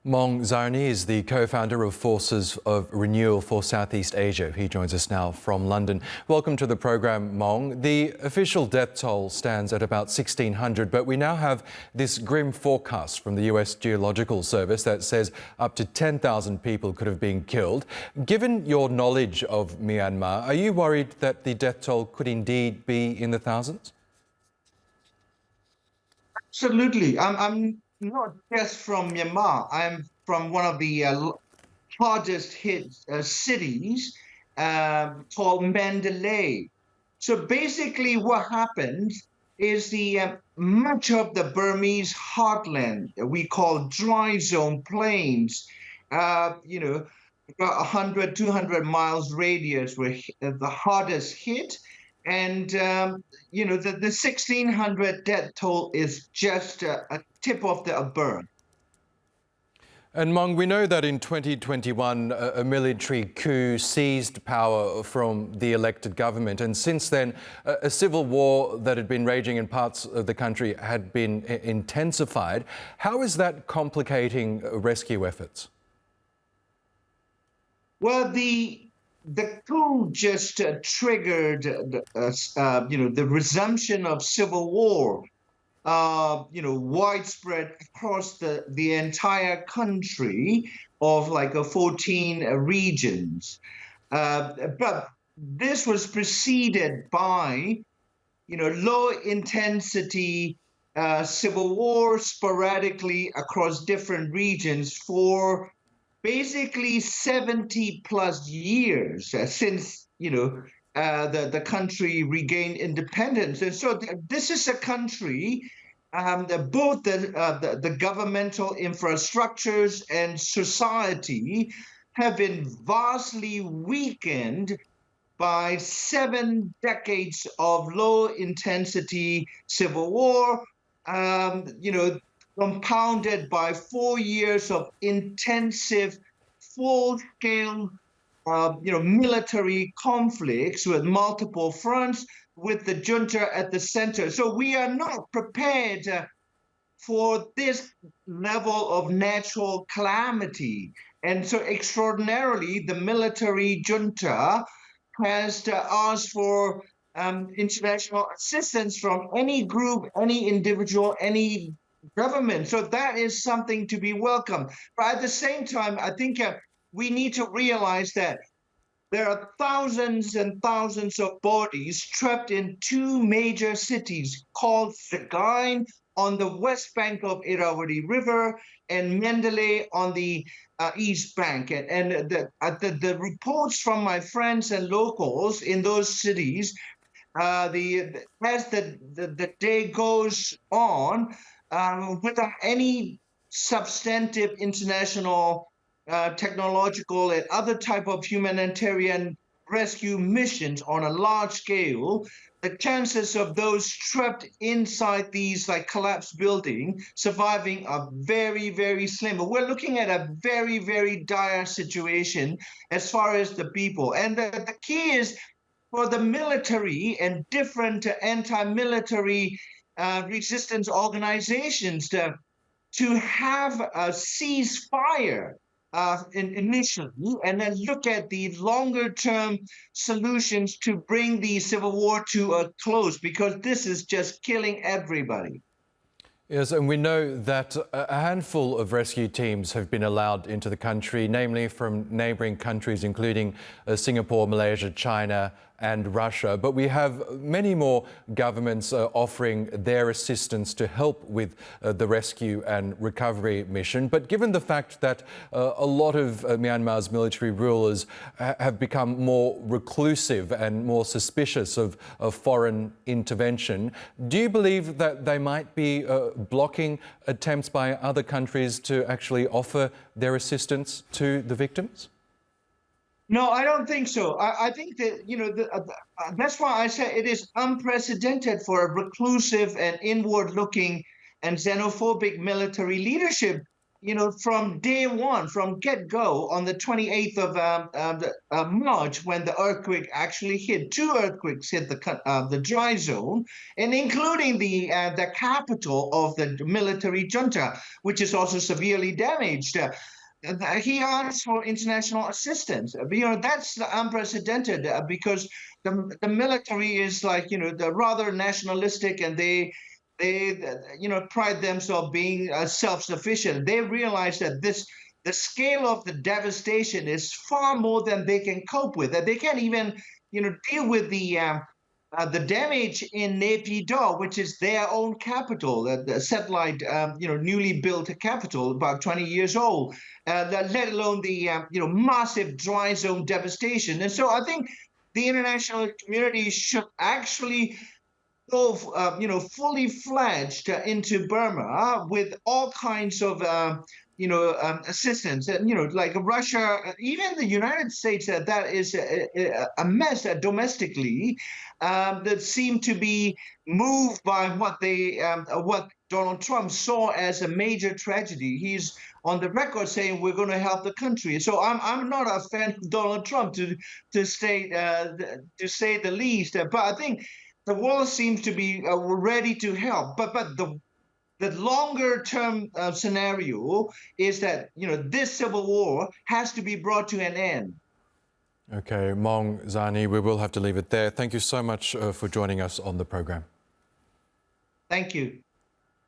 Maung Zarni is the co-founder of Forces of Renewal for Southeast Asia. He joins us now from London. Welcome to the program, Maung. The official death toll stands at about 1,600, but we now have this grim forecast from the US Geological Survey that says up to 10,000 people could have been killed. Given your knowledge of Myanmar, are you worried that the death toll could indeed be in the thousands? Absolutely. I'm not just from Myanmar. I'm from one of the hardest hit cities called Mandalay. So basically what happened is the much of the Burmese heartland we call dry zone plains, about 100, 200 miles radius were the hardest hit. And, the 1,600 death toll is just a tip of the iceberg. And Maung, we know that in 2021, a military coup seized power from the elected government. And since then, a civil war that had been raging in parts of the country had been intensified. How is that complicating rescue efforts? Well, the coup just triggered, the resumption of civil war, widespread across the entire country of like 14 regions. But this was preceded by, low intensity civil war sporadically across different regions for basically 70 plus years since, the country regained independence. And so this is a country that both the governmental infrastructures and society have been vastly weakened by 7 decades of low intensity civil war, compounded by 4 years of intensive, full-scale, military conflicts with multiple fronts, with the junta at the center. So we are not prepared for this level of natural calamity. And so extraordinarily, the military junta has asked for international assistance from any group, any individual, any government. So that is something to be welcomed. But at the same time, I think we need to realize that there are thousands and thousands of bodies trapped in 2 major cities called Sagaing on the west bank of Irrawaddy River and Mandalay on the east bank. And the reports from my friends and locals in those cities, as the day goes on, without any substantive international technological and other type of humanitarian rescue missions on a large scale, the chances of those trapped inside these collapsed buildings surviving are very, very slim. But we're looking at a very, very dire situation as far as the people. And the key is for the military and different anti-military resistance organizations to have a ceasefire initially, and then look at the longer-term solutions to bring the civil war to a close, because this is just killing everybody. Yes, and we know that a handful of rescue teams have been allowed into the country, namely from neighbouring countries, including Singapore, Malaysia, China and Russia. But we have many more governments offering their assistance to help with the rescue and recovery mission. But given the fact that a lot of Myanmar's military rulers have become more reclusive and more suspicious of foreign intervention, do you believe that they might be blocking attempts by other countries to actually offer their assistance to the victims? No, I don't think so. I think that, that's why I say it is unprecedented for a reclusive and inward-looking and xenophobic military leadership from day one, from get-go, on the 28th of March, when the earthquake actually hit, two earthquakes hit the dry zone, and including the capital of the military junta, which is also severely damaged. He asked for international assistance. That's unprecedented because the military is like, the rather nationalistic, and they pride themselves being self-sufficient. They realize that the scale of the devastation is far more than they can cope with. That they can't even deal with the damage in Naypyidaw, which is their own capital, the satellite, newly built capital, about 20 years old, let alone the massive dry zone devastation. And so I think the international community should actually go, fully fledged into Burma with all kinds of, assistance. And, like Russia, even the United States, that is a mess domestically, that seem to be moved by what Donald Trump saw as a major tragedy. He's on the record saying we're going to help the country. So I'm not a fan of Donald Trump to say the least. But I think the world seems to be ready to help. But the longer term scenario is that this civil war has to be brought to an end. Okay, Maung Zarni, we will have to leave it there. Thank you so much for joining us on the program. Thank you.